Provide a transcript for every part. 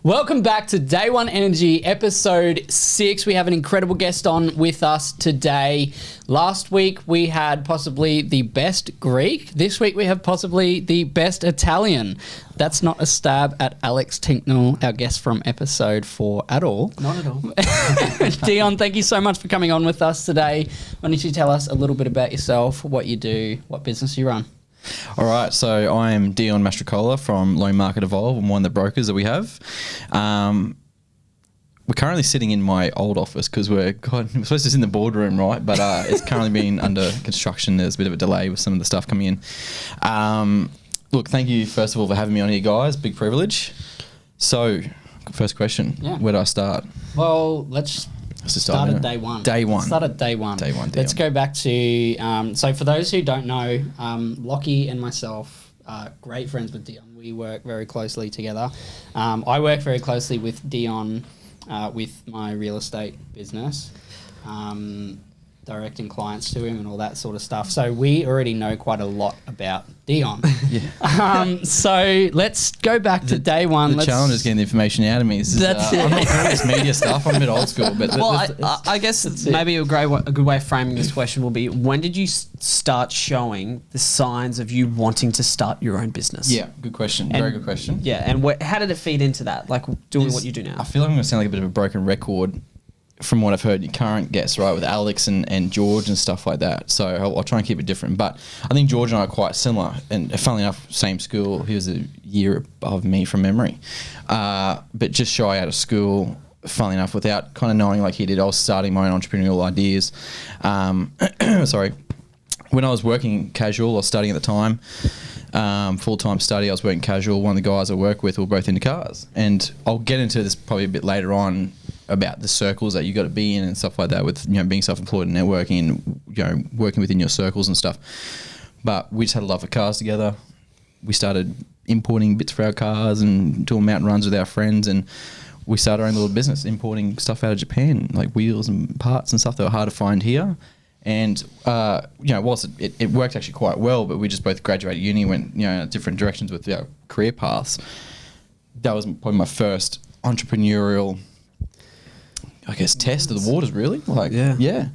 Welcome back to Day One Energy, episode 6. We have an incredible guest on with us today. Last week we had possibly the best Greek. This week we have possibly the best Italian. That's not a stab at Alex Tinknell, our guest from episode 4 at all. Not at all. Dion, thank you so much for coming on with us today. Why don't you tell us a little bit about yourself, what you do, what business you run? All right, so I am Dion Mastrocola from Loan Market Evolve. I'm one of the brokers that we have. We're currently sitting in my old office because we're supposed to sit in the boardroom, right? But it's currently been under construction. There's a bit of a delay with some of the stuff coming in. Look, thank you first of all for having me on here, guys. Big privilege. So, first question, where do I start? Well, let's start at day one. Start at day one. Let's go back to, so for those who don't know, Lockie and myself are great friends with Dion. We work very closely together. I work very closely with Dion with my real estate business, directing clients to him and all that sort of stuff. So we already know quite a lot about Dion. So let's go back to day one. The challenge is getting the information out of me. I'm not good at this media stuff. I'm a bit old school. But I guess maybe a good way of framing this question will be, when did you start showing the signs of you wanting to start your own business? Yeah, good question. Very good question. Yeah, and how did it feed into that, like doing what you do now? I feel like I'm going to sound like a bit of a broken record from what I've heard your current guests, right, with Alex and George and stuff like that. So I'll try and keep it different. But I think George and I are quite similar. And funnily enough, same school. He was a year above me from memory. But just shy out of school, funnily enough, without kind of knowing like he did, I was starting my own entrepreneurial ideas. Sorry. When I was working casual, I was studying at the time, full-time study, I was working casual. One of the guys I work with, we were both into cars. And I'll get into this probably a bit later on, about the circles that you got to be in and stuff like that, with being self-employed and networking and working within your circles and stuff. But we just had a love for cars together. We started importing bits for our cars and doing mountain runs with our friends, and we started our own little business importing stuff out of Japan, like wheels and parts and stuff that were hard to find here. And whilst it worked actually quite well, but we just both graduated uni, went different directions with our career paths. That was probably my first entrepreneurial, I guess, test of the waters, really. Yeah.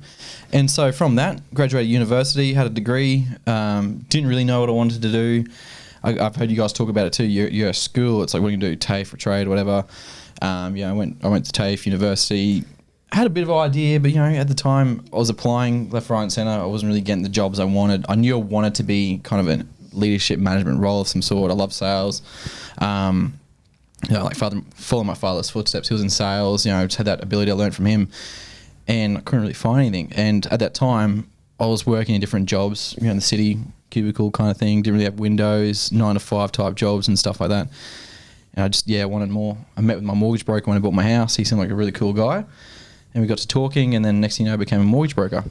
And so from that, graduated university, had a degree, didn't really know what I wanted to do. I've heard you guys talk about it too. You're at school, it's like, what do you do, TAFE or trade, whatever. I went to TAFE University, had a bit of an idea, but at the time I was applying left, right and centre. I wasn't really getting the jobs I wanted. I knew I wanted to be kind of a leadership management role of some sort. I love sales. Follow my father's footsteps. He was in sales. I just had that ability I learned from him, and I couldn't really find anything. And at that time, I was working in different jobs, in the city, cubicle kind of thing. Didn't really have windows, 9 to 5 type jobs and stuff like that. And I just wanted more. I met with my mortgage broker when I bought my house. He seemed like a really cool guy, and we got to talking. And then next thing you know, I became a mortgage broker.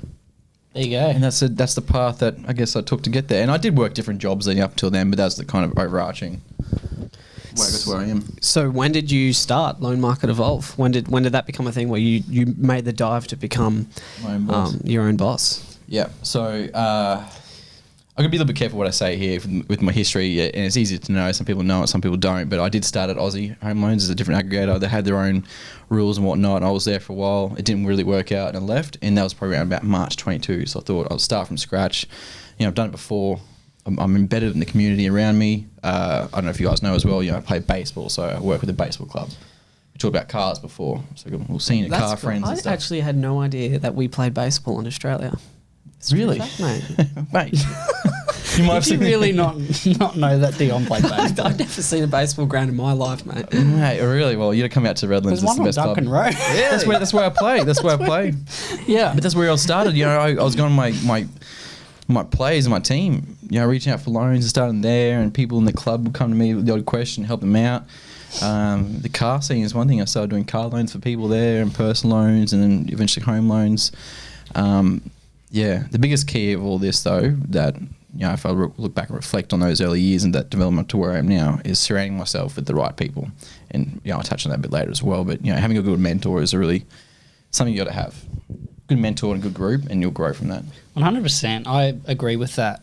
There you go. And that's the path that I guess I took to get there. And I did work different jobs leading up till then, but that's the kind of overarching. That's where I am. So when did you start Loan Market Evolve? When did that become a thing where you made the dive to become my own boss? Your own boss? Yeah. So I'm going to be a little bit careful what I say here with my history, and it's easy to know. Some people know it, some people don't. But I did start at Aussie Home Loans as a different aggregator. They had their own rules and whatnot. And I was there for a while. It didn't really work out, and I left. And that was probably around about March 22. So I thought I'll start from scratch. I've done it before. I'm embedded in the community around me. I don't know if you guys know as well, I play baseball, so I work with a baseball club. We talked about cars before, so we'll see the car friends and stuff. I actually had no idea that we played baseball in Australia. Really? Mate. Mate. You might have really not know that Dion played baseball. I've never seen a baseball ground in my life, mate. Mate, really? Well, you got to come out to Redlands. There's one on Duncan Road. Yeah, that's where I play. That's where I play. Yeah. But that's where I started. I was going to my players and my team, reaching out for loans and starting there, and people in the club would come to me with the odd question, help them out. The car scene is one thing. I started doing car loans for people there, and personal loans, and then eventually home loans. The biggest key of all this, though, that if I look back and reflect on those early years and that development to where I am now, is surrounding myself with the right people. And I'll touch on that a bit later as well. But having a good mentor is really something you got to have. Good mentor and a good group, and you'll grow from that. 100%. I agree with that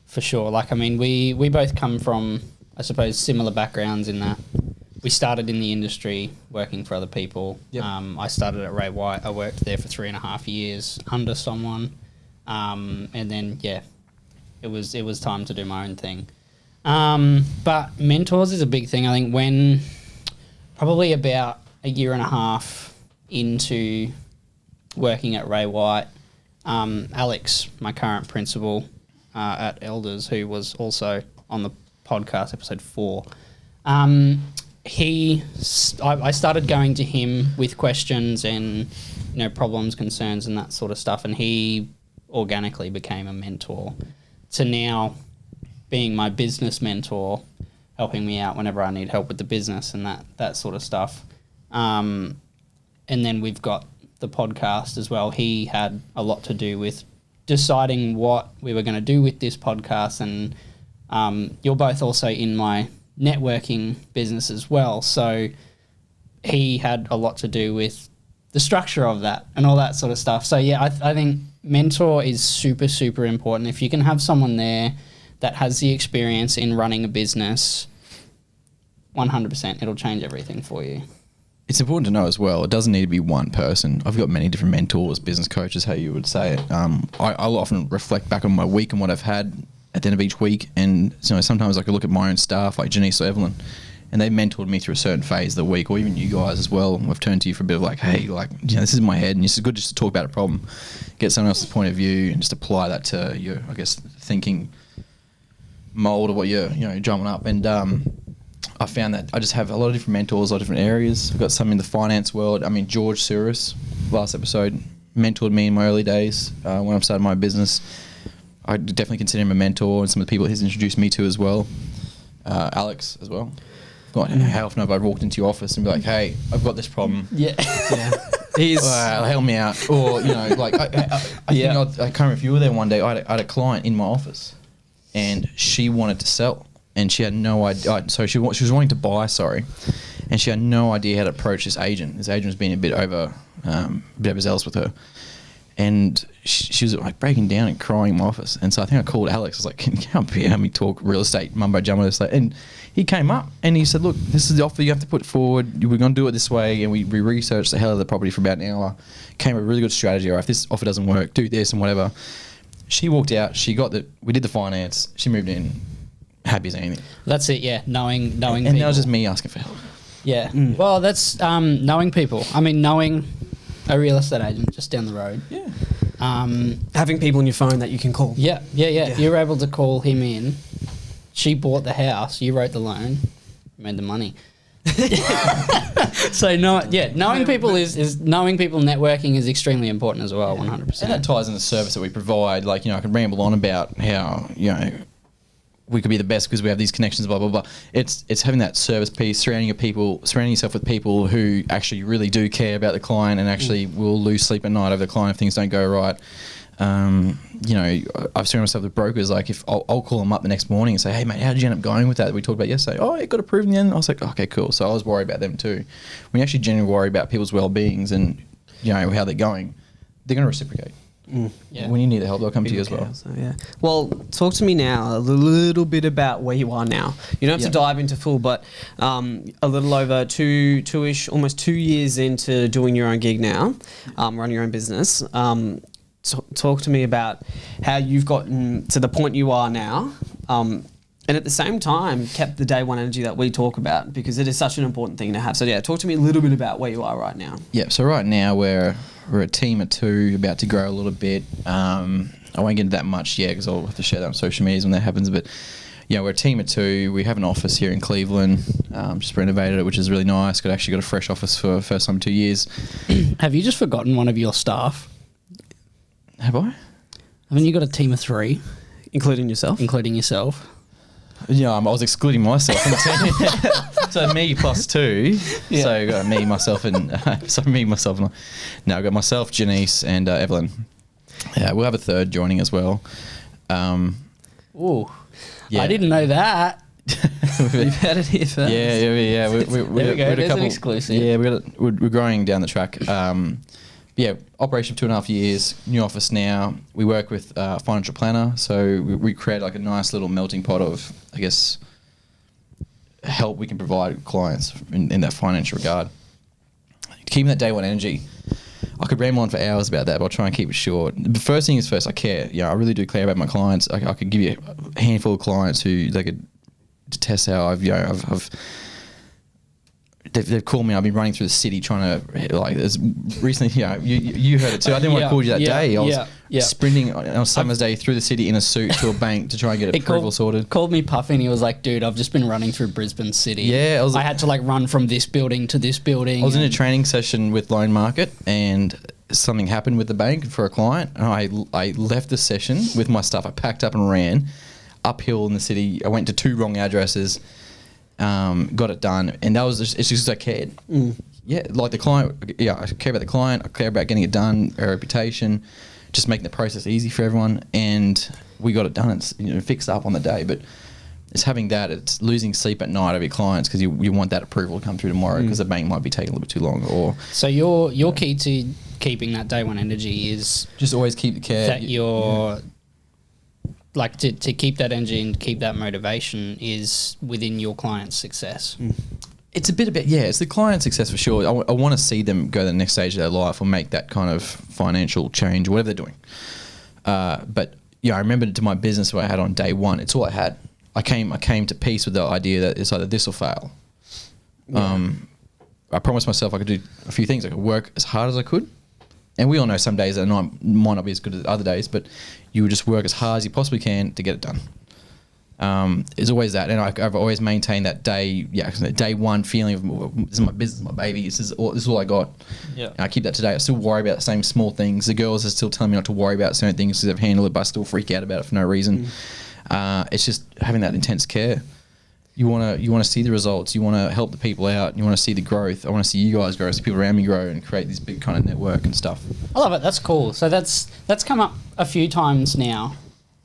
for sure. We both come from, I suppose, similar backgrounds in that we started in the industry working for other people. Yep. I started at Ray White. I worked there for 3.5 years under someone. And then, it was time to do my own thing. But mentors is a big thing. I think when probably about a year and a half into working at Ray White, Alex, my current principal at Elders, who was also on the podcast episode 4, I started going to him with questions and problems, concerns, and that sort of stuff, and he organically became a mentor to now being my business mentor, helping me out whenever I need help with the business and that sort of stuff. And then we've got the podcast as well. He had a lot to do with deciding what we were going to do with this podcast, and you're both also in my networking business as well, so he had a lot to do with the structure of that and all that sort of stuff. So I think mentor is super, super important. If you can have someone there that has the experience in running a business, 100% it'll change everything for you. It's important to know as well, it doesn't need to be one person. I've got many different mentors, business coaches, how you would say it. I'll often reflect back on my week and what I've had at the end of each week, and sometimes I could look at my own staff like Janice or Evelyn, and they mentored me through a certain phase of the week, or even you guys as well. I've turned to you for a bit of like, hey, this is in my head, and it's good just to talk about a problem, get someone else's point of view, and just apply that to your, I guess, thinking mold of what you're drumming up. And I found that I just have a lot of different mentors, a lot of different areas. I've got some in the finance world. I mean, George Souris, last episode, mentored me in my early days when I started my business. I definitely consider him a mentor, and some of the people he's introduced me to as well. Alex as well. God, how often have I walked into your office and be like, hey, I've got this problem. Yeah. He's help me out. Or, I can't remember if you were there one day. I had a client in my office, and she wanted to sell, and she had no idea. So she was wanting to buy, and she had no idea how to approach this agent. This agent was being a bit overzealous with her. And she was like breaking down and crying in my office. And so I think I called Alex. I was like, can you come up here and help me talk real estate mumbo jumbo? And he came up and he said, look, this is the offer you have to put forward. We're going to do it this way. And we researched the hell of the property for about an hour. Came with a really good strategy. All right, if this offer doesn't work, do this and whatever. She walked out. We did the finance. She moved in, happy as anything. That's it, yeah. Knowing and people. And that was just me asking for help. Yeah. Well, that's knowing people. I mean, knowing a real estate agent just down the road. Yeah. Having people on your phone that you can call. Yeah. You're able to call him in. She bought the house. You wrote the loan. Made the money. So knowing people is knowing people. Networking is extremely important as well. 100%. And that ties in the service that we provide. Like, I can ramble on about how we could be the best because we have these connections, blah, blah, blah. It's having that service piece, surrounding yourself with people who actually really do care about the client and actually will lose sleep at night over the client if things don't go right. I've surrounded myself with brokers. Like, if I'll call them up the next morning and say, hey, mate, how did you end up going with that we talked about yesterday? Oh, it got approved in the end. I was like, okay, cool. So I was worried about them too. When you actually genuinely worry about people's well-beings and, how they're going, they're going to reciprocate. Yeah. When you need the help, they'll come to you as well. So, yeah. Well, talk to me now a little bit about where you are now. You don't have to dive into full, but a little over two-ish, almost 2 years into doing your own gig now, running your own business. Talk to me about how you've gotten to the point you are now, and at the same time kept the day one energy that we talk about, because it is such an important thing to have. So talk to me a little bit about where you are right now. Yeah, so right now we're a team of 2, about to grow a little bit. I won't get into that much yet because I'll have to share that on social medias when that happens. But we're a team of 2. We have an office here in Cleveland. Just renovated it, which is really nice. Got a fresh office for the first time in 2 years. Have you just forgotten one of your staff? Have I? Haven't you got a team of 3? Including yourself? Including yourself. Yeah, I was excluding myself from the team. So me plus 2. Yeah. So I got me, myself, and no, I got myself, Janice, and Evelyn. Yeah, we'll have a third joining as well. Ooh, yeah. I didn't know that. You've had it here first. Yeah. There we go. There's an exclusive. Yeah, we're growing down the track. Operation for 2.5 years, new office now. We work with a financial planner, so we create like a nice little melting pot of, I guess, help we can provide clients in that financial regard. Keeping that day one energy. I could ramble on for hours about that, but I'll try and keep it short. The first thing is first, I care. Yeah, I really do care about my clients. I could give you a handful of clients who they could test how they've called me. I've been running through the city trying to, like, there's recently, you heard it too. I think when I called you that day, I was sprinting on a summer's day through the city in a suit to a bank to try and get approval sorted. Called me puffing. He was like, dude, I've just been running through Brisbane City. Yeah. I had to like run from this building to this building. I was in a training session with Loan Market and something happened with the bank for a client. And I left the session with my stuff. I packed up and ran uphill in the city. I went to 2 wrong addresses. Got it done, and that was it's just because I cared. Yeah, like the client. Yeah, I care about the client. I care about getting it done. Our reputation, just making the process easy for everyone, and we got it done. It's fixed up on the day, but it's having that. It's losing sleep at night over your clients because you want that approval to come through tomorrow because the bank might be taking a little bit too long. Or so your key to keeping that day one energy is just always keep the care. That you're. Like to keep that energy and keep that motivation is within your client's success. It's a bit about, it's the client success for sure. I want to see them go to the next stage of their life or make that kind of financial change, whatever they're doing. But I remember to my business what I had on day one. It's all I had. I came to peace with the idea that it's either this or fail. Yeah. I promised myself I could do a few things. I could work as hard as I could. And we all know some days that might not be as good as other days, but you would just work as hard as you possibly can to get it done. There's always that, and I've always maintained that day one feeling of this is my business, my baby. This is all I got. Yeah, and I keep that today. I still worry about the same small things. The girls are still telling me not to worry about certain things because they've handled it, but I still freak out about it for no reason. It's just having that intense care. You want to see the results. You want to help the people out. You want to see the growth. I want to see you guys grow, see people around me grow, and create this big kind of network and stuff. I love it. That's cool. So that's come up a few times now.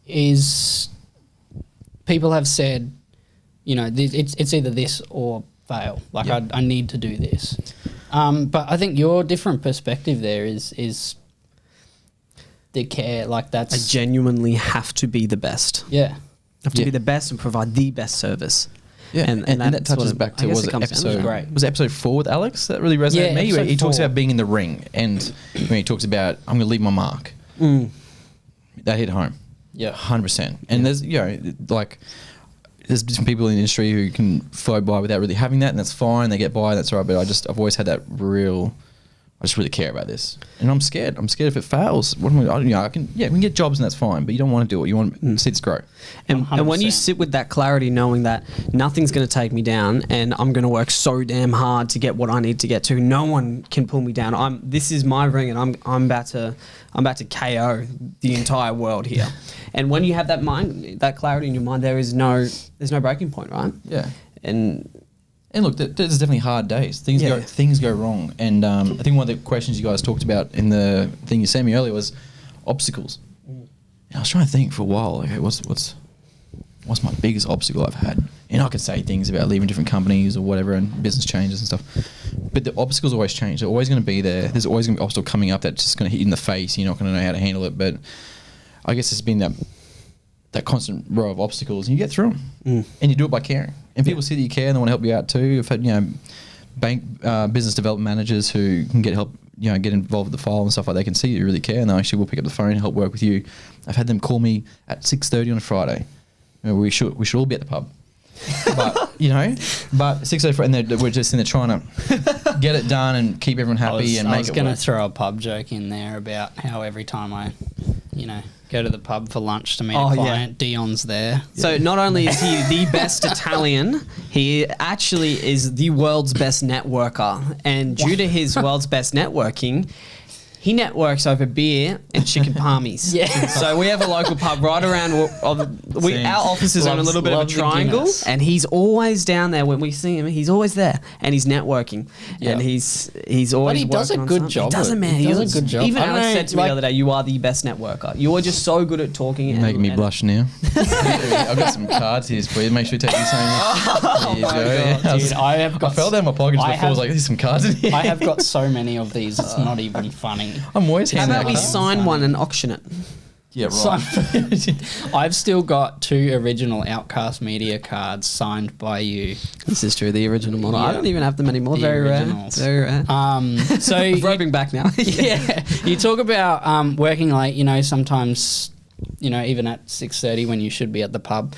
Is people have said, it's either this or fail. Like I need to do this. But I think your different perspective there is the care. Like that's I genuinely have to be the best. Yeah. Have to be the best and provide the best service. Yeah, and that touches back to was it episode 4 with Alex that really resonated with me. Where he talks about being in the ring, and when he talks about I'm going to leave my mark, that hit home. Yeah, 100%. And there's there's some people in the industry who can flow by without really having that, and that's fine. They get by, that's all right. But I've always had that real. I just really care about this, and I'm scared. I'm scared if it fails. What am we can get jobs and that's fine, but you don't want to do it. You want to see this grow. And when you sit with that clarity, knowing that nothing's going to take me down, and I'm going to work so damn hard to get what I need to get to, no one can pull me down. This is my ring, and I'm about to KO the entire world here. And when you have that clarity in your mind, there's no breaking point, right? Yeah. And look, there's definitely hard days. Things go wrong. And I think one of the questions you guys talked about in the thing you sent me earlier was obstacles. And I was trying to think for a while, okay, what's my biggest obstacle I've had? And I could say things about leaving different companies or whatever and business changes and stuff. But the obstacles always change. They're always going to be there. There's always going to be an obstacle coming up that's just going to hit you in the face. You're not going to know how to handle it. But I guess it's been that constant row of obstacles, and you get through them, and you do it by caring. And people see that you care, and they want to help you out too. I've had bank business development managers who can get help, get involved with the file and stuff like that. They can see you really care, and they actually will pick up the phone and help work with you. I've had them call me at 6:30 on a Friday. We should all be at the pub, but but 6:30, and we're just in there trying to get it done and keep everyone happy and make it work. I was going to throw a pub joke in there about how every time I, go to the pub for lunch to meet a client, Dion's there. So not only is he the best Italian, he actually is the world's best networker. And due to his world's best networking, he networks over beer and chicken palmies. So we have a local pub right around. Our office is on a little bit of a triangle, and he's always down there when we see him. He's always there, and he's networking, and he's always. But he does a good job. He does it, man. He does a good job. Even Alex said to me the other day, "You are the best networker. You are just so good at talking." You're making me blush now. I've got some cards here, please. Make sure you take these home. Dude, I fell down my pockets before. I was like, "There's some cards in here." I have got so many of these. It's not even funny. I'm always How about we sign one and auction it? Yeah, right. I've still got 2 original Outcast Media cards signed by you. This is true, the original model. Yeah. I don't even have them anymore. Very originals. Rare. Very rare. So roving back now. Yeah, you talk about working late. You know, sometimes, you know, even at 6:30 when you should be at the pub.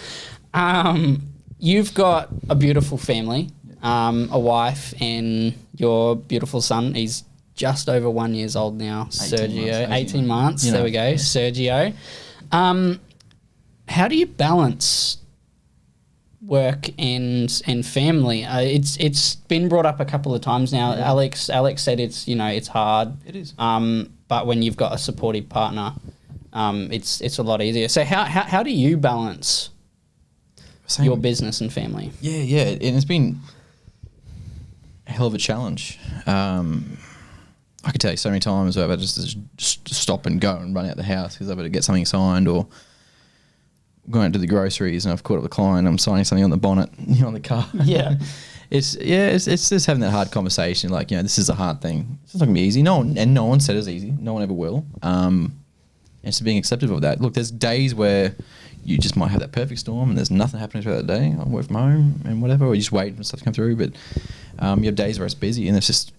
You've got a beautiful family, a wife, and your beautiful son. He's just over 1 year old now, Sergio. 18 months. You know, there we go, Sergio. How do you balance work and family? It's been brought up a couple of times now. Yeah. Alex said it's hard. It is. But when you've got a supportive partner, it's a lot easier. So how do you balance your business and family? Yeah, and it's been a hell of a challenge. I could tell you so many times where I've had to just stop and go and run out the house because I've got to get something signed, or going to the groceries and I've caught up with a client, I'm signing something on the bonnet, on the car. Yeah. It's just having that hard conversation. Like, this is a hard thing. It's not gonna be easy. No one said it's easy. No one ever will. And it's being accepted of that. Look, there's days where you just might have that perfect storm and there's nothing happening throughout the day. I work from home and whatever, or you just wait for stuff to come through. But you have days where it's busy, and it's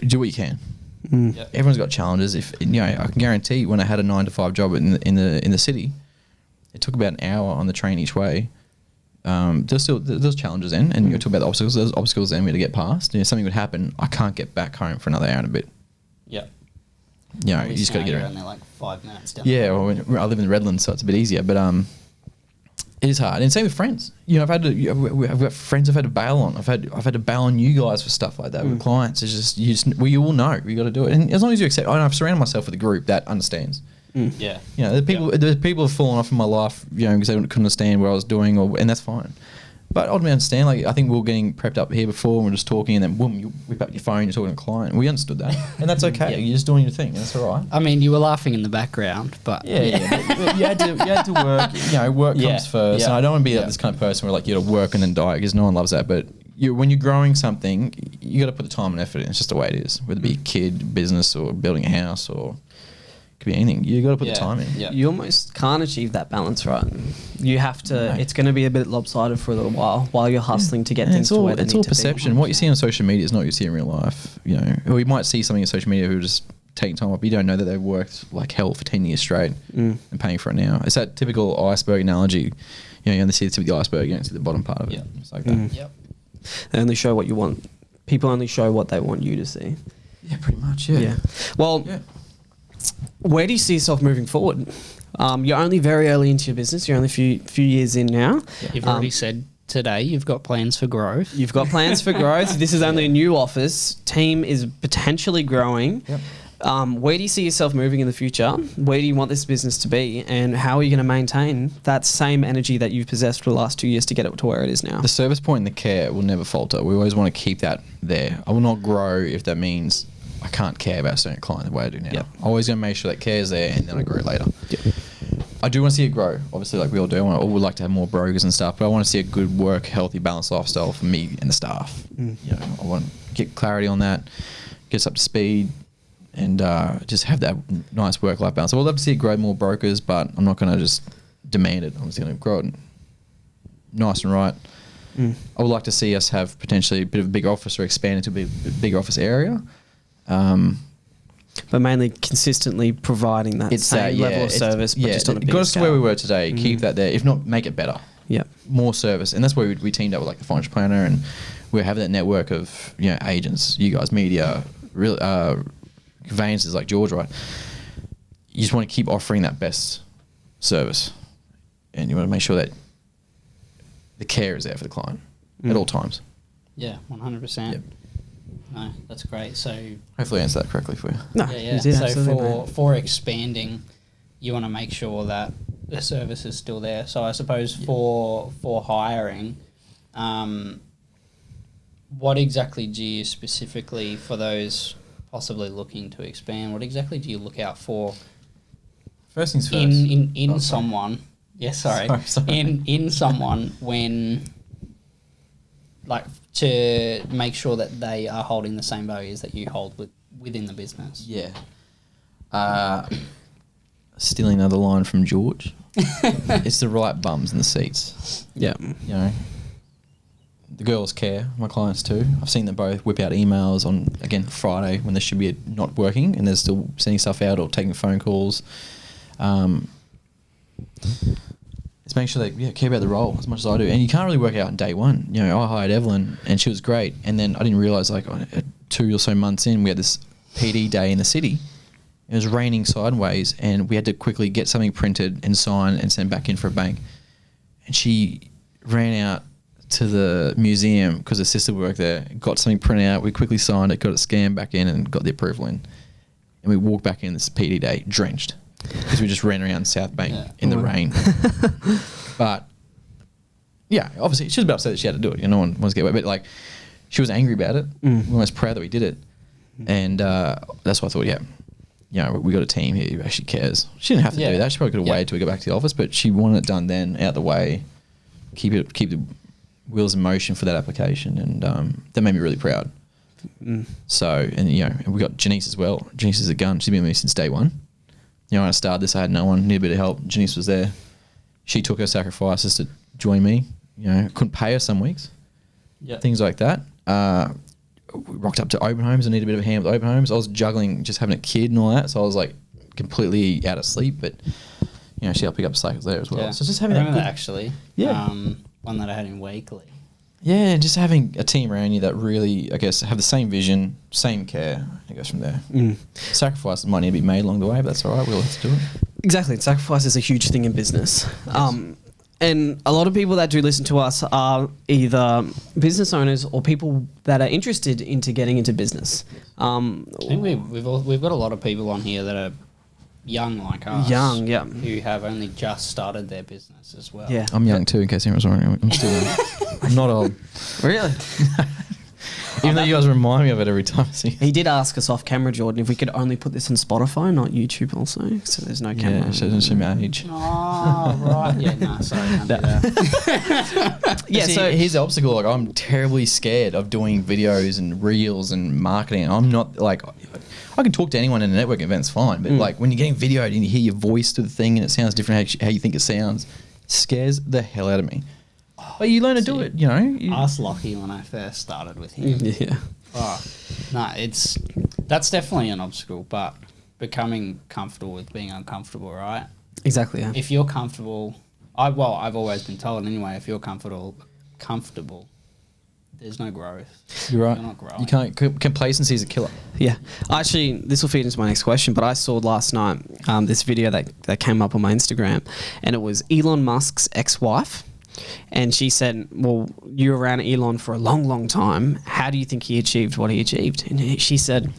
do what you can. Yep. Everyone's got challenges. If I can guarantee, when I had a 9 to 5 job in the city, it took about an hour on the train each way. There's challenges then, and you talk about the obstacles. There's obstacles then we had to get past. Something would happen. I can't get back home for another hour and a bit. Yeah. You just got to get around. Only like 5 minutes down. Yeah, well, I live in the Redlands, so it's a bit easier. But it is hard, and same with friends. I've got friends I've had to bail on. I've had to bail on you guys for stuff like that with clients. It's just you all know you got to do it, and as long as you accept. I've surrounded myself with a group that understands. Yeah, the people have fallen off in my life, because they couldn't understand what I was doing, and that's fine. But ultimately, I understand. Like, I think we were getting prepped up here before, and we're just talking, and then boom, you whip up your phone, you're talking to a client. We understood that, and that's okay. Yeah. You're just doing your thing, and that's all right. I mean, you were laughing in the background, but but you had to work. Work comes first, and I don't want to be this kind of person where you got to work and then die, because no one loves that. But when you're growing something, you got to put the time and effort in. It's just the way it is, whether it be a kid, business, or building a house, or could be anything. You got to put the time in. Yeah. You almost can't achieve that balance, right? You have to. No. It's going to be a bit lopsided for a little while you're hustling to get things to where they need to be. It's all perception. What you see on social media is not what you see in real life. Or you might see something on social media who are just taking time up. You don't know that they've worked like hell for 10 years straight and paying for it now. It's that typical iceberg analogy. You only see the tip of the iceberg, you don't see the bottom part of it. It's like that. Yep. They only show what you want. People only show what they want you to see. Yeah, pretty much. Yeah. Well. Yeah. Where do you see yourself moving forward? You're only very early into your business. You're only a few years in now. You've already said today you've got plans for growth. You've got plans for growth. This is only a new office. Team is potentially growing. Yep. Where do you see yourself moving in the future? Where do you want this business to be? And how are you going to maintain that same energy that you've possessed for the last 2 years to get it to where it is now? The service point and the care will never falter. We always want to keep that there. I will not grow if that means I can't care about a certain client the way I do now. Yep. I'm always going to make sure that care is there, and then I grow later. Yep. I do want to see it grow, obviously, like we all do. I would like to have more brokers and stuff, but I want to see a good work, healthy, balanced lifestyle for me and the staff. I want to get clarity on that, get us up to speed, and just have that nice work-life balance. I would love to see it grow more brokers, but I'm not going to just demand it. I'm just going to grow it nice and right. I would like to see us have potentially a bit of a bigger office or expand into a bigger office area. But mainly consistently providing that same level of service, but just on a bigger scale. Got us to where we were today. Keep that there. If not, make it better. Yeah, more service, and that's where we teamed up with like the financial planner, and we have that network of agents, you guys, media, real conveyances like George, right? You just want to keep offering that best service, and you want to make sure that the care is there for the client at all times. Yeah, 100%. Yep. No, that's great. So hopefully I answered that correctly for you. No, you did. So for expanding, you want to make sure that the service is still there. So I suppose for hiring, what exactly do you specifically, for those possibly looking to expand, what exactly do you look out for? First things first. In someone. Yeah, sorry. In someone when, like, to make sure that they are holding the same values that you hold within the business. Yeah. stealing another line from George. It's the right bums in the seats. Yeah. You know, the girls care, my clients too. I've seen them both whip out emails on, again, Friday when they should be not working and they're still sending stuff out or taking phone calls. It's making sure they care about the role as much as I do. And you can't really work out on day one. You know, I hired Evelyn and she was great. And then I didn't realise, like, 2 or so months in, we had this PD day in the city. It was raining sideways and we had to quickly get something printed and sign and send back in for a bank. And she ran out to the museum because her sister worked there, got something printed out, we quickly signed it, got it scanned back in and got the approval in. And we walked back in this PD day drenched because we just ran around South Bank in the rain. But yeah, obviously she was a bit upset that she had to do it. You know, no one wants to get away, but like she was angry about it. We were almost proud that we did it. And that's why I thought, you know, we got a team here who actually cares. She didn't have to do that. She probably could have waited till we got back to the office, but she wanted it done then, out the way, keep the wheels in motion for that application, and that made me really proud. So, and you know, we got Janice as well. Janice is a gun. She's been with me since day one. You know, when I started this, I had no one, needed a bit of help. Janice was there. She took her sacrifices to join me. You know, couldn't pay her some weeks. Things like that. We rocked up to open homes and needed a bit of a hand with open homes. I was juggling just having a kid and all that, so I was like completely out of sleep. But you know, she helped pick up cycles there as well. So just having that actually. One that I had in weekly. Yeah, just having a team around you that really, I guess, have the same vision, same care. It goes from there. Sacrifices might need to be made along the way, but that's all right. We'll have to do it. Exactly. Sacrifice is a huge thing in business. Yes. And a lot of people that do listen to us are either business owners or people that are interested into getting into business. I think we've got a lot of people on here that are young like us. Who have only just started their business as well. Yeah. I'm young too, in case anyone's wondering. I'm still young. I'm not old. Really? Even though you guys remind me of it every time I see it. He did ask us off camera, Jordan, if we could only put this on Spotify, not YouTube also, so there's no camera. Yeah, so it doesn't show my age. Oh, right. Yeah, no, sorry, can't do that. So here's the obstacle. Like, I'm terribly scared of doing videos and reels and marketing. I'm not, like, I can talk to anyone in a networking event, it's fine, but like when you're getting videoed and you hear your voice through the thing and it sounds different how you think it sounds, it scares the hell out of me. But you learn to do it, you know. I was lucky when I first started with him. Yeah. Oh, no, that's definitely an obstacle, but becoming comfortable with being uncomfortable, right? Exactly, yeah. If you're comfortable, I've always been told anyway, if you're comfortable, there's no growth. You're right. You're not growing. You can't. Complacency is a killer. Yeah. Actually, this will feed into my next question, but I saw last night this video that came up on my Instagram, and it was Elon Musk's ex-wife. And she said, well, you were around Elon for a long, long time. How do you think he achieved what he achieved? And she said,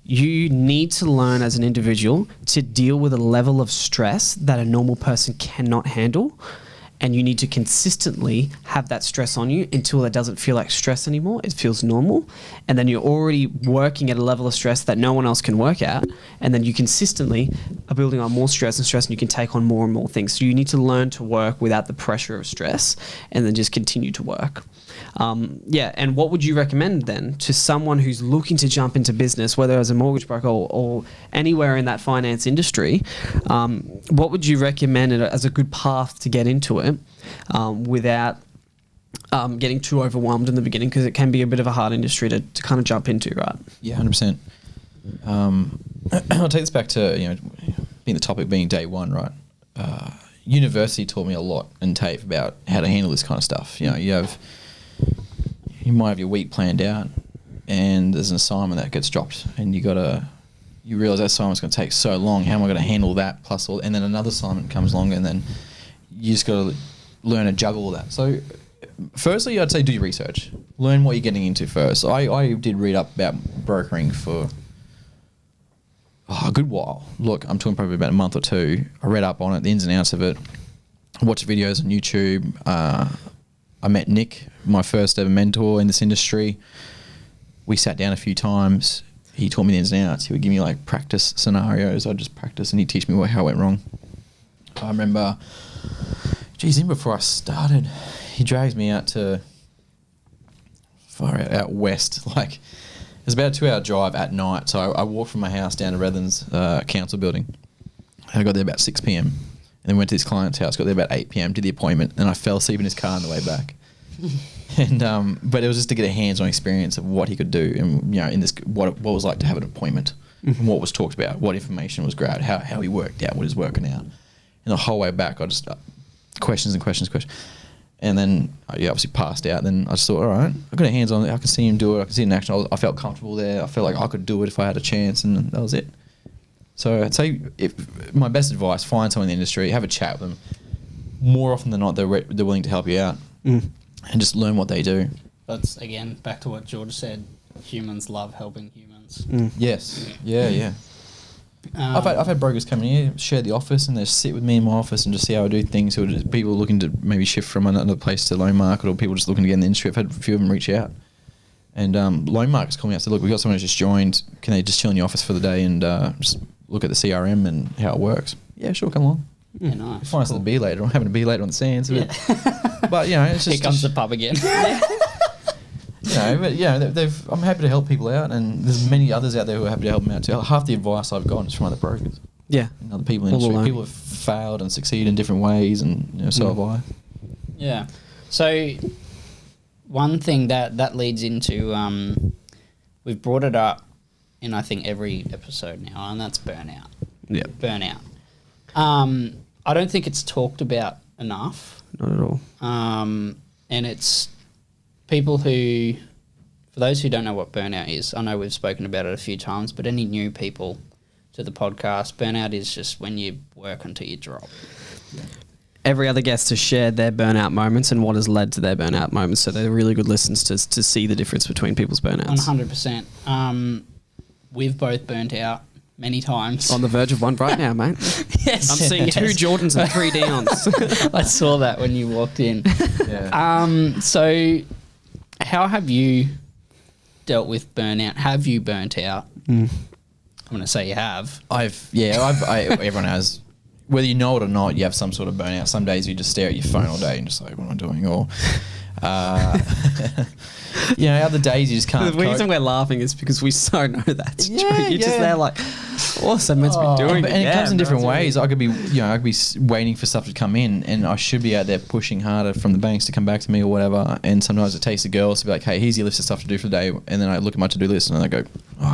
you need to learn as an individual to deal with a level of stress that a normal person cannot handle. And you need to consistently have that stress on you until it doesn't feel like stress anymore. It feels normal. And then you're already working at a level of stress that no one else can work at. And then you consistently are building on more stress, and you can take on more and more things. So you need to learn to work without the pressure of stress and then just continue to work. And what would you recommend then to someone who's looking to jump into business, whether as a mortgage broker or anywhere in that finance industry? What would you recommend as a good path to get into it without getting too overwhelmed in the beginning, because it can be a bit of a hard industry to kind of jump into, right? Yeah, 100%. I'll take this back to, you know, being the topic being day one, right? University taught me a lot in TAFE about how to handle this kind of stuff. You know, you might have your week planned out and there's an assignment that gets dropped and you realise that assignment's going to take so long. How am I going to handle that plus all, and then another assignment comes along, and then you just got to learn to juggle all that. So firstly, I'd say do your research. Learn what you're getting into first. I did read up about brokering for a good while. Look, I'm talking probably about a month or two. I read up on it, the ins and outs of it. I watched videos on YouTube. I met Nick, my first ever mentor in this industry. We sat down a few times. He taught me the ins and outs. He would give me like practice scenarios. I'd just practice and he'd teach me how it went wrong. I remember, even before I started, he drags me out to far out west. Like, it was about a 2-hour drive at night. So I walked from my house down to Redlands council building. I got there about 6 p.m. and then went to this client's house, got there about 8 p.m., did the appointment, and I fell asleep in his car on the way back. And but it was just to get a hands-on experience of what he could do, and in this what it was like to have an appointment, and what was talked about, what information was grabbed, how he worked out, what he's working out, and the whole way back I just questions, and then obviously passed out. Then I just thought, all right, I got a hands-on, I can see him do it, I can see it in action. I felt comfortable there. I felt like I could do it if I had a chance, and that was it. So I'd say my best advice: find someone in the industry, have a chat with them. More often than not, they're willing to help you out. And just learn what they do. That's, again, back to what George said. Humans love helping humans. Yes. Yeah. I've had brokers come in here, share the office, and they sit with me in my office and just see how I do things. Or just people looking to maybe shift from another place to loan market, or people just looking to get in the industry. I've had a few of them reach out. And loan markets called me out and said, look, we've got someone who's just joined. Can they just chill in the office for the day and just look at the CRM and how it works? Yeah, sure, come along. Yeah, nice. Find us at the beer later. I'm having a beer later on the sands. Yeah. But it's just... Here comes the pub again. I'm happy to help people out, and there's many others out there who are happy to help them out too. Half the advice I've gotten is from other brokers. Yeah. And other people in the industry. People have failed and succeeded in different ways, and so have I. Yeah. So one thing that leads into, we've brought it up in I think every episode now, and that's burnout. Yeah. Burnout. I don't think it's talked about enough. Not at all. And it's people who, for those who don't know what burnout is, I know we've spoken about it a few times, but any new people to the podcast, burnout is just when you work until you drop. Yeah. Every other guest has shared their burnout moments and what has led to their burnout moments, so they're really good listens to see the difference between people's burnouts. 100%. We've both burnt out many times. On the verge of one right now, mate. Yes. I'm seeing 2 Jordans and 3 Dions. I saw that when you walked in. Yeah. So how have you dealt with burnout? Have you burnt out? I'm going to say you have. Everyone has. Whether you know it or not, you have some sort of burnout. Some days you just stare at your phone all day and just like, what am I doing? Or, other days you just can't. The reason we're laughing is because we so know that's true. You're just there like, what's I meant to be doing? And it comes in different ways. I could be waiting for stuff to come in, and I should be out there pushing harder from the banks to come back to me or whatever. And sometimes it takes the girls to be like, hey, here's your list of stuff to do for the day. And then I look at my to-do list and I go,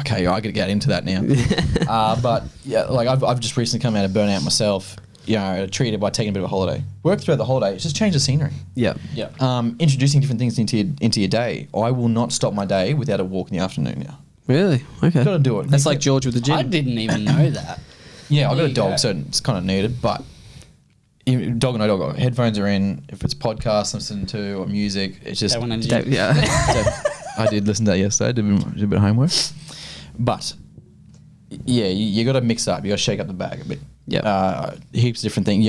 okay, I got to get into that now. But I've just recently come out of burnout myself. Treated by taking a bit of a holiday. Work throughout the holiday. Just change the scenery. Yeah. Introducing different things into your day. I will not stop my day without a walk in the afternoon now. Really? Okay. Got to do it. That's like George with the gym. I didn't even know that. Yeah, I've got a dog, so it's kind of needed. But dog or no dog, headphones are in. If it's podcasts I'm listening to or music, it's just... I did listen to that yesterday. Did a bit of homework. But... yeah, you got to mix up. You got to shake up the bag a bit. Yeah, heaps of different things.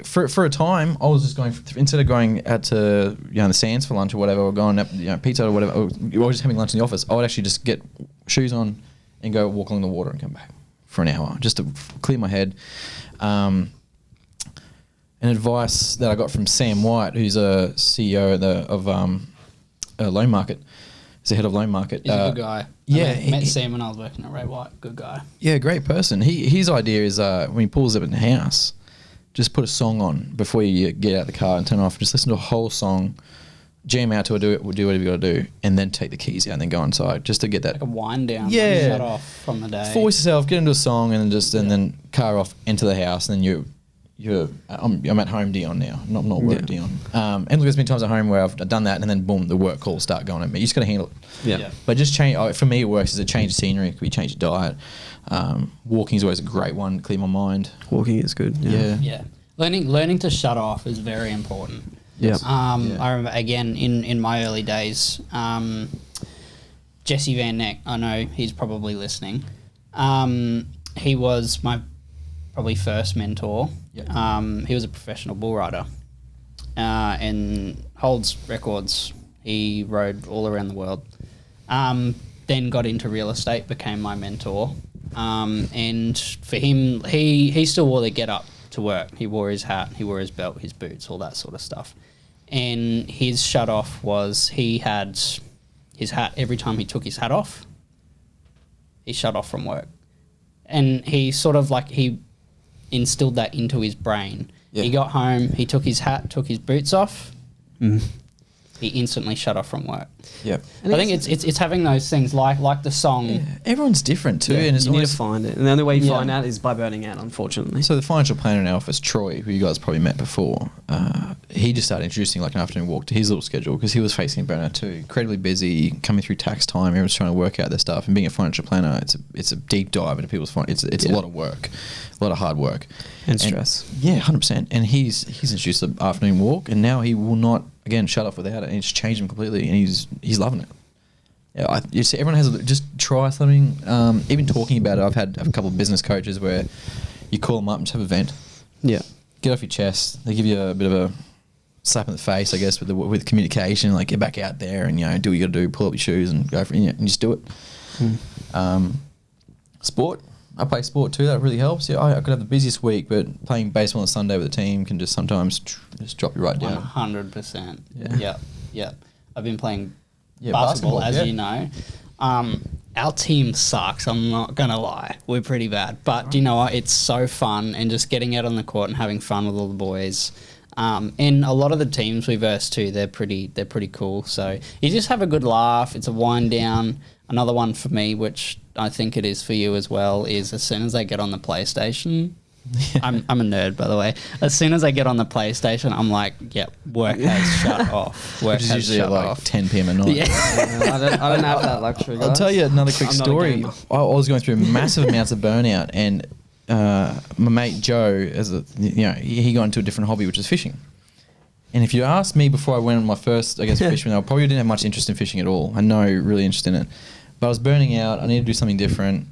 For a time, I was just going instead of going out to the sands for lunch or whatever, or going up pizza or whatever, or just having lunch in the office. I would actually just get shoes on and go walk along the water and come back for an hour just to clear my head. An advice that I got from Sam White, who's a CEO of Loan Market. He's the head of Loan Market. He's a good guy. I met Sam when I was working at Ray White. Good guy. Yeah, great person. His idea is when he pulls up in the house, just put a song on before you get out of the car and turn it off. Just listen to a whole song, jam out to it, do whatever you got to do, and then take the keys out and then go inside just to get that. Like a wind down. Yeah. Shut off from the day. Force yourself, get into a song, and then car off, enter the house, and then I'm at home Dion now, not work Dion. And look, there's been times at home where I've done that, and then boom, the work calls start going at me. You just got to handle it. Yeah. But just change. For me, it works as a change of scenery. It could be change of diet. Walking is always a great one to clear my mind. Walking is good. Yeah. Learning to shut off is very important. Yeah. I remember again in my early days, Jesse Van Neck. I know he's probably listening. He was my probably first mentor. He was a professional bull rider and holds records. He rode all around the world. Then got into real estate, became my mentor. And for him, he still wore the get up to work. He wore his hat, he wore his belt, his boots, all that sort of stuff. And his shut off was he had his hat every time he took his hat off, he shut off from work. And he sort of like he instilled that into his brain. Yeah. He got home, he took his hat, took his boots off. Mm. He instantly shut off from work. Yeah, I think it's having those things like the song. Yeah. Everyone's different too, Yeah, and it's you need to find it. And the only way you find out is by burning out, unfortunately. So the financial planner in our office, Troy, who you guys probably met before, he just started introducing like an afternoon walk to his little schedule because he was facing burnout too. Incredibly busy, coming through tax time, everyone's trying to work out their stuff. And being a financial planner, it's a deep dive into people's it's a lot of work, a lot of hard work. And stress. Yeah, 100%. And he's introduced the afternoon walk, and now he will not, again, shut off without it. And it's changed him completely, and he's loving it. Yeah, you see, everyone has just try something. Even talking about it, I've had a couple of business coaches where you call them up and just have a vent. Yeah, get off your chest. They give you a bit of a slap in the face, I guess, with communication. Like get back out there and do what you got to do. Pull up your shoes and go for it, and just do it. Sport. I play sport too. That really helps. Yeah, I could have the busiest week, but playing baseball on a Sunday with a team can just sometimes just drop you right down. 100%. Yeah. I've been playing Yeah, basketball, as yeah. you know. Our team sucks, I'm not going to lie. We're pretty bad. But do you know what? It's so fun, and just getting out on the court and having fun with all the boys. And a lot of the teams we verse too, they're pretty cool. So you just have a good laugh. It's a wind down. Another one for me, which I think it is for you as well, is as soon as I get on the PlayStation... I'm a nerd, by the way. As soon as I get on the PlayStation, I'm like, yep, work has shut off. Work Which is has usually shut at like off. 10 p.m. at night. Yeah. I don't have that luxury, guys. I'll tell you another quick I'm not a story. gamer. I was going through massive amounts of burnout, and my mate Joe, he got into a different hobby, which is fishing. And if you asked me before I went on my first, I guess, fishing, I probably didn't have much interest in fishing at all. I had no really interest in it, but I was burning out. I needed to do something different.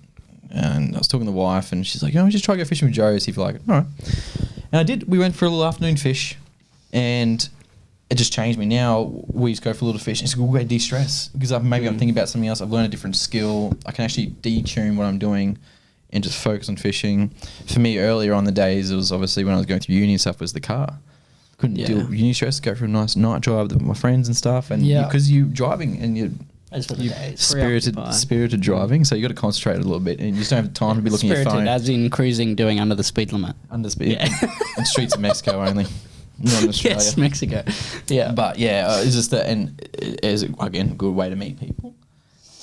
And I was talking to the wife, and she's like, just try to go fishing with Joe. See if you like it. All right. And I did. We went for a little afternoon fish, and it just changed me. Now we just go for a little fish. It's a good way to de-stress because I'm thinking about something else. I've learned a different skill. I can actually detune what I'm doing and just focus on fishing. For me, earlier on the days, it was obviously when I was going through uni and stuff, was the car. Couldn't deal with uni stress, go for a nice night drive with my friends and stuff. And because you're driving and you're spirited driving, so you got to concentrate a little bit, and you just don't have time to be looking at your phone. As in cruising, doing under the speed limit. Under speed, and streets of Mexico only, not in Australia. Yes, Mexico. Yeah, but it's just that, and it is again a good way to meet people,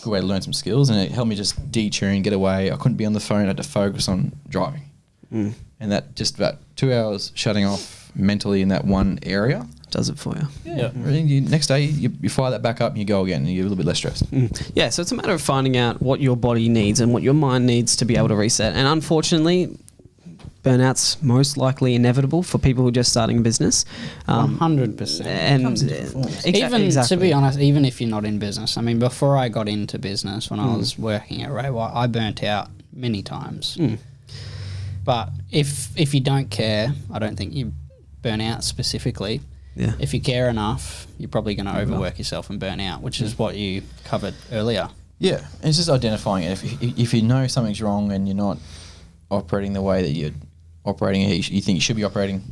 good way to learn some skills, and it helped me just detune, get away. I couldn't be on the phone; I had to focus on driving, and that just about 2 hours shutting off mentally in that one area. Does it for you. Yeah. Really, next day, you fire that back up and you go again and you're a little bit less stressed. Yeah, so it's a matter of finding out what your body needs and what your mind needs to be able to reset. And unfortunately, burnout's most likely inevitable for people who are just starting a business. 100%. And to be honest, even if you're not in business, I mean, before I got into business, when I was working at Raywhite, I burnt out many times. But if you don't care, I don't think you burn out specifically. Yeah. If you care enough, you're probably going to overwork yourself and burn out, which is what you covered earlier. Yeah, and it's just identifying it. If you know something's wrong and you're not operating the way that you're operating, you think you should be operating,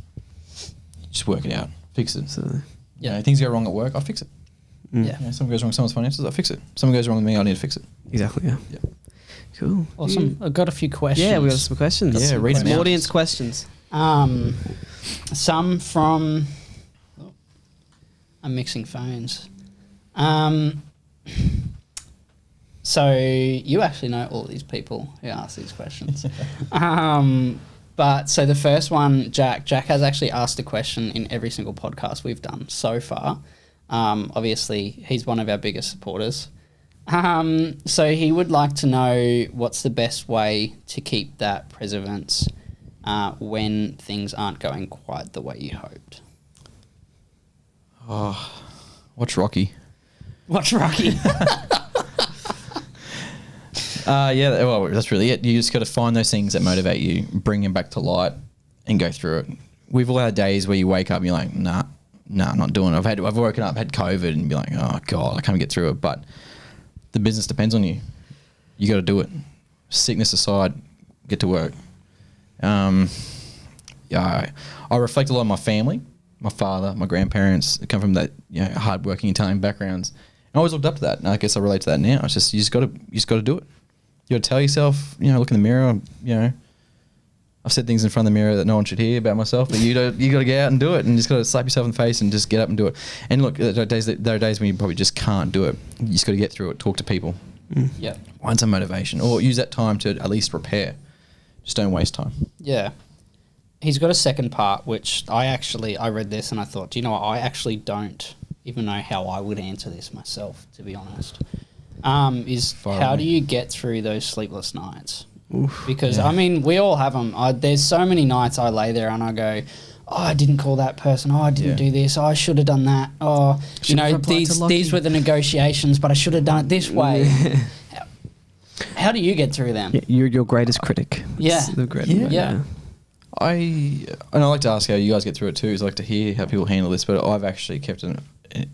just work it out, fix it. So, things go wrong at work, I'll fix it. Something goes wrong with someone's finances, I'll fix it. Something goes wrong with me, I need to fix it. Exactly. Yeah. Cool. Awesome. I've got a few questions. Yeah, we got some questions. Read some them out. audience questions. Some from... I'm mixing phones. So you actually know all these people who ask these questions. But so the first one, Jack has actually asked a question in every single podcast we've done so far. Obviously, he's one of our biggest supporters. So he would like to know what's the best way to keep that perseverance when things aren't going quite the way you hoped. Oh, watch Rocky. Watch Rocky. Well, that's really it. You just got to find those things that motivate you, bring them back to light, and go through it. We've all had days where you wake up and you're like, nah, I'm not doing it. I've woken up, had COVID, and be like, oh God, I can't get through it. But the business depends on you. You got to do it. Sickness aside, get to work. I reflect a lot on my family. My father, my grandparents come from that hardworking Italian backgrounds. I always looked up to that, and I guess I relate to that now. It's just you just got to do it. You got to tell yourself, look in the mirror, I've said things in front of the mirror that no one should hear about myself, but you got to get out and do it, and just got to slap yourself in the face and just get up and do it. And look, there are days when you probably just can't do it. You just got to get through it, talk to people. Yeah. Find some motivation, or use that time to at least prepare. Just don't waste time. Yeah. He's got a second part, which I read this and I thought, do you know what? I actually don't even know how I would answer this myself, to be honest. How do you get through those sleepless nights? Oof. Because, I mean, we all have them. There's so many nights I lay there and I go, oh, I didn't call that person. Oh, I didn't do this. Oh, I should have done that. Oh, these were the negotiations, but I should have done it this way. How do you get through them? Yeah, you're your greatest critic. Yeah. Yeah. I like to ask how you guys get through it too. Is I like to hear how people handle this, but I've actually kept it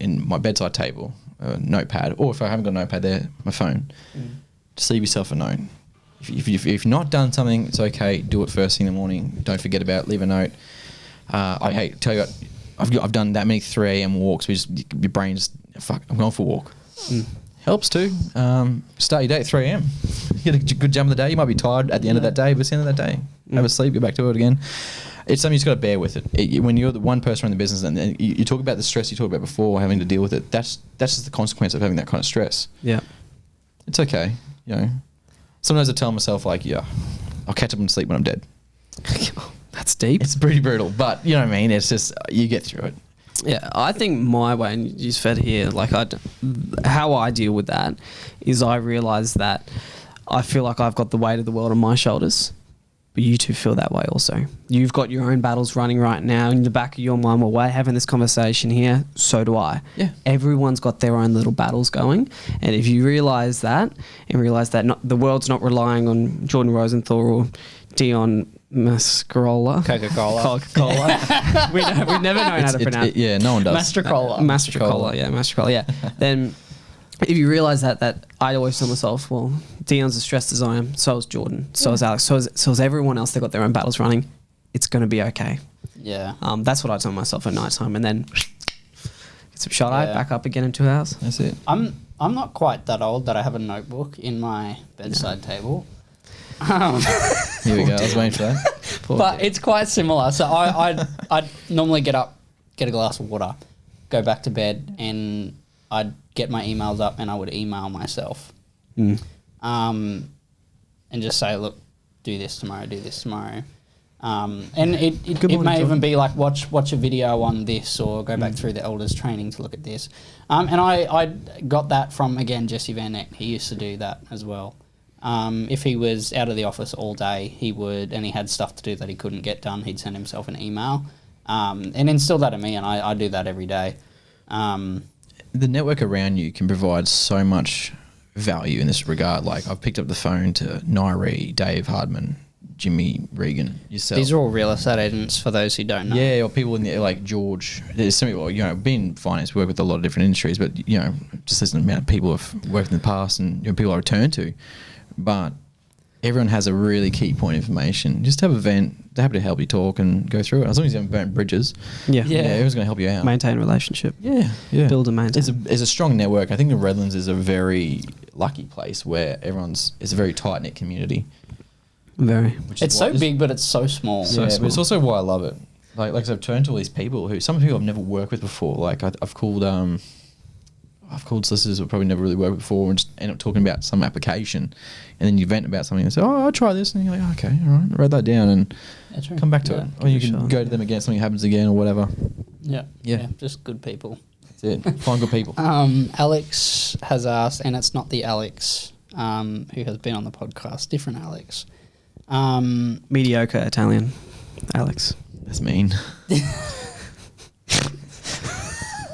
in my bedside table, a notepad, or if I haven't got a notepad there, my phone. Just leave yourself a note. If you've not done something, it's okay. Do it first thing in the morning. Don't forget about it. Leave a note. Tell you what, I've done that many 3 a.m. walks. Your brain just, fuck, I'm going for a walk. Helps too. Start your day at 3 a.m. You get a good jump of the day. You might be tired at the end of that day, but it's the end of that day. Have a sleep, go back to it again. It's something you just got to bear with it. When you're the one person in the business and you talk about the stress you talked about before, having to deal with it, that's just the consequence of having that kind of stress. Yeah. It's okay. Sometimes I tell myself like, I'll catch up and sleep when I'm dead. That's deep. It's pretty brutal, but you know what I mean? It's just, you get through it. Yeah, I think my way, and you fed here, like how I deal with that is I realise that I feel like I've got the weight of the world on my shoulders, but you two feel that way also. You've got your own battles running right now in the back of your mind. Well, we're having this conversation here, so do I. Yeah. Everyone's got their own little battles going, and if you realise that, and realise that the world's not relying on Jordan Rosenthal or Dion Mascarola. Coca-Cola. We've never known how to pronounce it. Yeah, no one does. Mastrocola, yeah. Then if you realise that I always tell myself, well, Dion's as stressed as I am, so is Jordan, so is Alex, so is everyone else. They've got their own battles running. It's going to be okay. Yeah. That's what I tell myself at night time, and then get some shut eye, back up again in 2 hours. That's it. I'm not quite that old that I have a notebook in my bedside table. Here we go. I was waiting for that. But it's quite similar. So I'd normally get up, get a glass of water, go back to bed, and I'd get my emails up and I would email myself. And just say, look, do this tomorrow. And it may even be like, watch a video on this, or go back through the elders training to look at this. And I got that from, again, Jesse Van Eck. He used to do that as well. If he was out of the office all day, he had stuff to do that he couldn't get done, he'd send himself an email, and instill that in me, and I do that every day. The network around you can provide so much value in this regard. Like, I've picked up the phone to Nairi, Dave Hardman, Jimmy Regan, yourself. These are all real estate agents, for those who don't know. Yeah, or people in the, like George. There's some people, being in finance, we work with a lot of different industries, but, just listen to the amount of people I've worked in the past and people I return to. But everyone has a really key point of information. Just have a vent. They're happy to help you talk and go through it. As long as you haven't burnt bridges. Yeah. Everyone's going to help you out. Maintain a relationship. Yeah. Build and maintain. It's a strong network. I think the Redlands is a very lucky place where it's a very tight-knit community. Very. It's so big, but it's so small. But it's also why I love it. Like I've turned to all these people some people I've never worked with before. Like I've called solicitors who probably never really worked before and just end up talking about some application, and then you vent about something and say, I'll try this, and you're like, okay, all right, write that down and come back to it. Or you can go to them again, something happens again or whatever. Yeah, just good people. That's it. Find good people. Alex has asked, and it's not the Alex who has been on the podcast, different Alex. Mediocre Italian Alex. That's mean.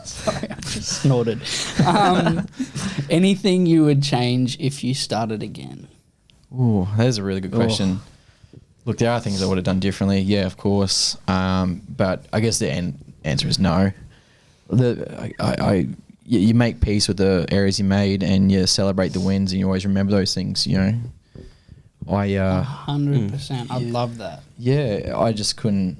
Sorry, I just snorted. Anything you would change if you started again? Oh, that is a really good question. Look, there are things I would have done differently. Yeah, of course. But I guess the answer is no. You make peace with the errors you made, and you celebrate the wins, and you always remember those things. 100%. I love that. Yeah, I just couldn't.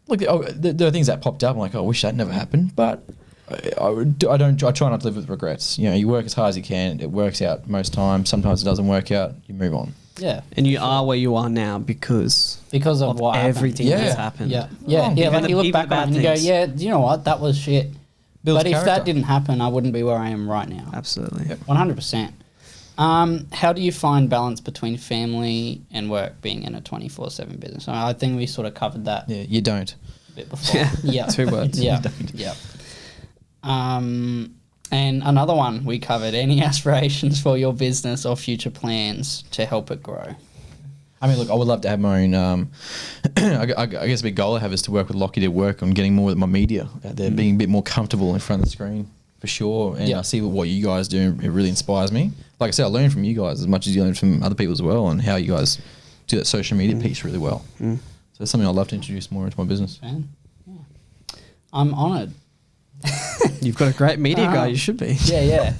Look, there are things that popped up. I'm like, I wish that never happened, but I try not to live with regrets. You work as hard as you can. It works out most times. Sometimes it doesn't work out. You move on. Yeah. And you are where you are now because of what everything happened. that's happened. Yeah. Like you look back on it and you go, yeah, you know what? That was shit. But if that didn't happen, I wouldn't be where I am right now. Absolutely. 100%. How do you find balance between family and work being in a 24/7 business? I think we sort of covered that. Yeah, you don't. A bit before. Yeah. 2 words. Yeah. Yeah. And another one we covered, any aspirations for your business or future plans to help it grow? I mean, look, I would love to have my own, I guess a big goal I have is to work with Lockie to work on getting more of my media out there, being a bit more comfortable in front of the screen, for sure. And I see what you guys do, it really inspires me. Like I said, I learn from you guys as much as you learn from other people as well, and how you guys do that social media piece really well. So it's something I'd love to introduce more into my business. Yeah. I'm honoured. You've got a great media guy, you should be. Yeah.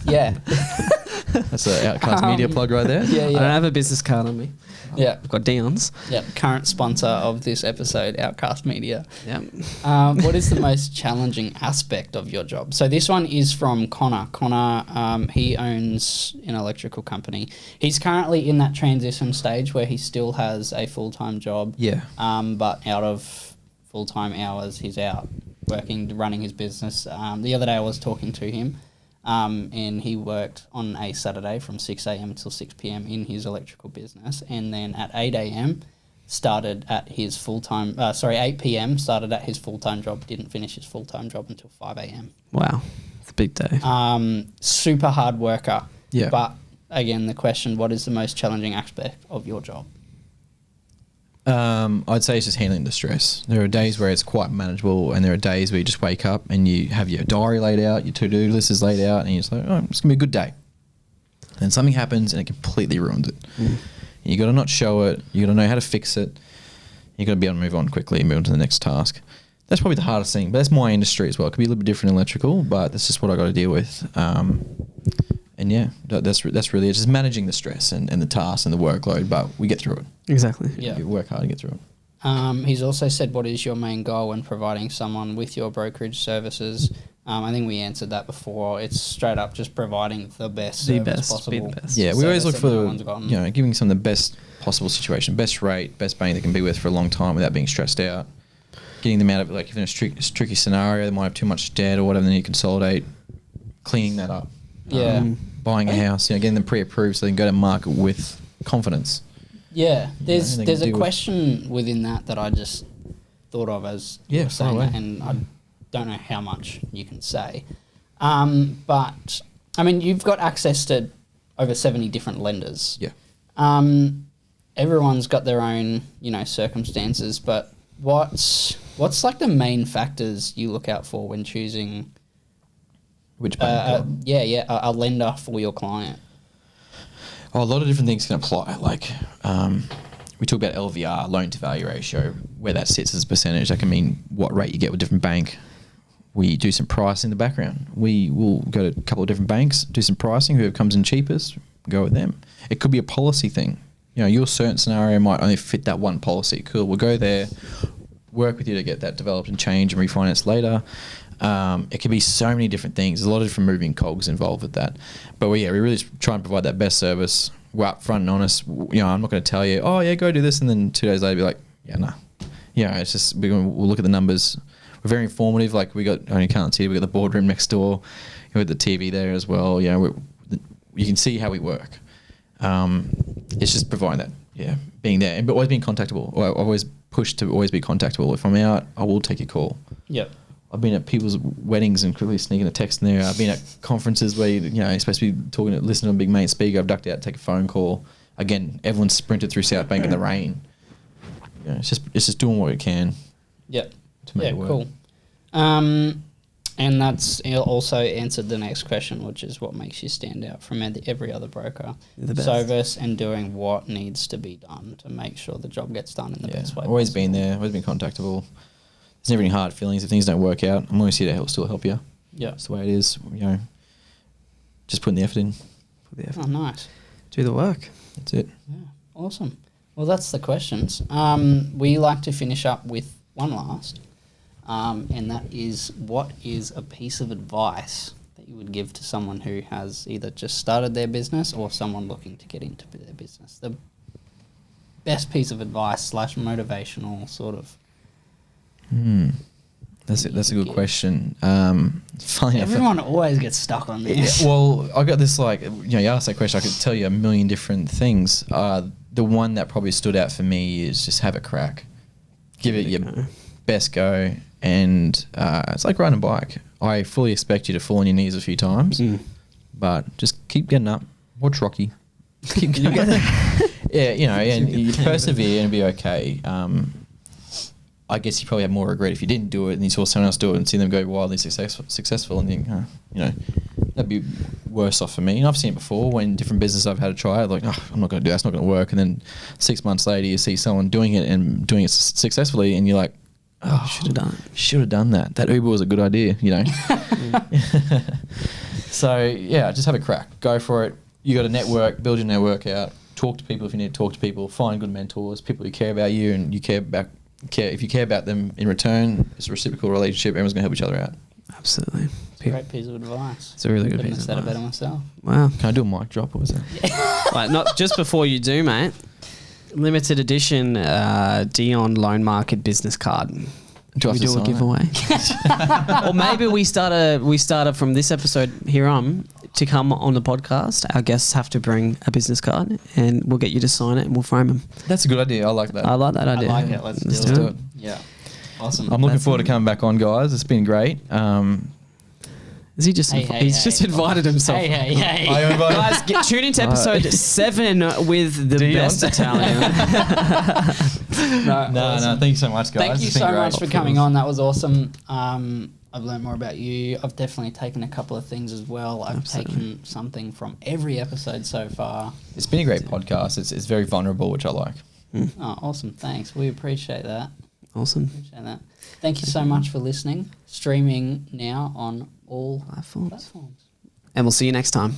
That's an Outcast media plug right there. I don't have a business card on me. Yeah. I've got Dion's. Yeah. Current sponsor of this episode, Outcast Media. Yeah. What is the most challenging aspect of your job? So this one is from Connor. Connor, he owns an electrical company. He's currently in that transition stage where he still has a full-time job. Yeah. But out of full-time hours, he's out working, running his business. The other day I was talking to him. And he worked on a Saturday from 6 a.m. till 6 p.m. in his electrical business, and then at 8 a.m. started at his 8 p.m. started at his full-time job, didn't finish his full-time job until 5 a.m. Wow. It's a big day. Super hard worker. Yeah. But again, the question, what is the most challenging aspect of your job? I'd say it's just handling the stress. There are days where it's quite manageable, and there are days where you just wake up and you have your diary laid out, your to-do list is laid out, and you're just like, oh, it's going to be a good day. Then something happens and it completely ruins it. You got to not show it. You got to know how to fix it. You got to be able to move on quickly and move on to the next task. That's probably the hardest thing, but that's my industry as well. It could be a little bit different in electrical, but that's just what I got to deal with. And yeah, that's really it. Just managing the stress and the tasks and the workload, but we get through it. Exactly. Yeah. You work hard to get through it. He's also said, what is your main goal when providing someone with your brokerage services? I think we answered that before. It's straight up just providing the best service possible. Be the best. Yeah, we always look for giving someone the best possible situation, best rate, best bang they can be with for a long time without being stressed out. Getting them out of it, like if in a tricky scenario, they might have too much debt or whatever, then you consolidate, cleaning that up. Yeah. Buying a house, getting them pre-approved so they can go to market with confidence. Yeah, there's a question within that I just thought of as you were saying that, and I don't know how much you can say. But, I mean, you've got access to over 70 different lenders. Yeah. Everyone's got their own, circumstances, but what's like the main factors you look out for when choosing which bank? A lender for your client? A lot of different things can apply. Like we talk about LVR, loan to value ratio, where that sits as a percentage. That can mean what rate you get with different bank. We do some pricing in the background. We will go to a couple of different banks, do some pricing. Whoever comes in cheapest, go with them. It could be a policy thing. Your certain scenario might only fit that one policy. Cool, we'll go there, work with you to get that developed and change and refinance later. It can be so many different things. There's a lot of different moving cogs involved with that. But we really try and provide that best service. We're upfront and honest. I'm not going to tell you, oh yeah, go do this, and then 2 days later be like, yeah, nah. It's just we'll look at the numbers. We're very informative. Like we got, you can't see, we got the boardroom next door. With the TV there as well. You can see how we work. It's just providing that, being there, but always being contactable. I always push to always be contactable. If I'm out, I will take a call. Yep. I've been at people's weddings and quickly sneaking a text in there. I've been at conferences where you're supposed to be listening to a big main speaker. I've ducked out, take a phone call. Again, everyone's sprinted through South Bank in the rain. It's just doing what it can. Yep. To make it work. Cool. And that's also answered the next question, which is what makes you stand out from every other broker. The best. Service and doing what needs to be done to make sure the job gets done in the best way. Always been there. Always been contactable. There's never any hard feelings. If things don't work out, I'm always here to still help you. Yeah. That's the way it is. Just putting the effort in. Put the effort. Oh, nice. Do the work. That's it. Yeah. Awesome. Well, that's the questions. We like to finish up with one last, and that is, what is a piece of advice that you would give to someone who has either just started their business or someone looking to get into their business? best piece of advice / motivational sort of? That's a good question. Funny Everyone always gets stuck on this. Yeah, well, I got this you asked that question. I could tell you a million different things. The one that probably stood out for me is just have a crack, give it your best go, and it's like riding a bike. I fully expect you to fall on your knees a few times, but just keep getting up. Watch Rocky. Keep getting up. Yeah, and you persevere and be okay. I guess you probably have more regret if you didn't do it and you saw someone else do it and see them go wildly successful and think, that'd be worse off for me. And I've seen it before when different businesses I've had to try it, like, I'm not going to do that, it's not going to work. And then 6 months later, you see someone doing it and doing it successfully, and you're like, should have done that. That Uber was a good idea, So, yeah, just have a crack. Go for it. You got to network, build your network out, talk to people if you need to talk to people, find good mentors, people who care about you and you if you care about them in return. It's a reciprocal relationship. Everyone's going to help each other out. Absolutely. It's a great piece of advice. It's a really good piece of advice. Couldn't have said it better myself. Wow. Can I do a mic drop or was that? Like, not just before you do, mate. Limited edition Dion Loan Market business card. Do we do a giveaway? Or maybe we started from this episode here on to come on the podcast. Our guests have to bring a business card, and we'll get you to sign it, and we'll frame them. That's a good idea. I like that. I like that idea. I like it. Let's do it. Yeah. Awesome. I'm looking forward to coming back on, guys. It's been great. Is he just? He's just invited himself. Hey. Guys, tune into episode 7 with the Dion. best Italian. No. Thank you so much, guys. Thank you so much for coming on. That was awesome. I've learned more about you. I've definitely taken a couple of things as well. I've taken something from every episode so far. It's been a great podcast. It's very vulnerable, which I like. Oh, awesome. Thanks. We appreciate that. Awesome. Appreciate that. Thank you so much for listening. Streaming now on all platforms. And we'll see you next time.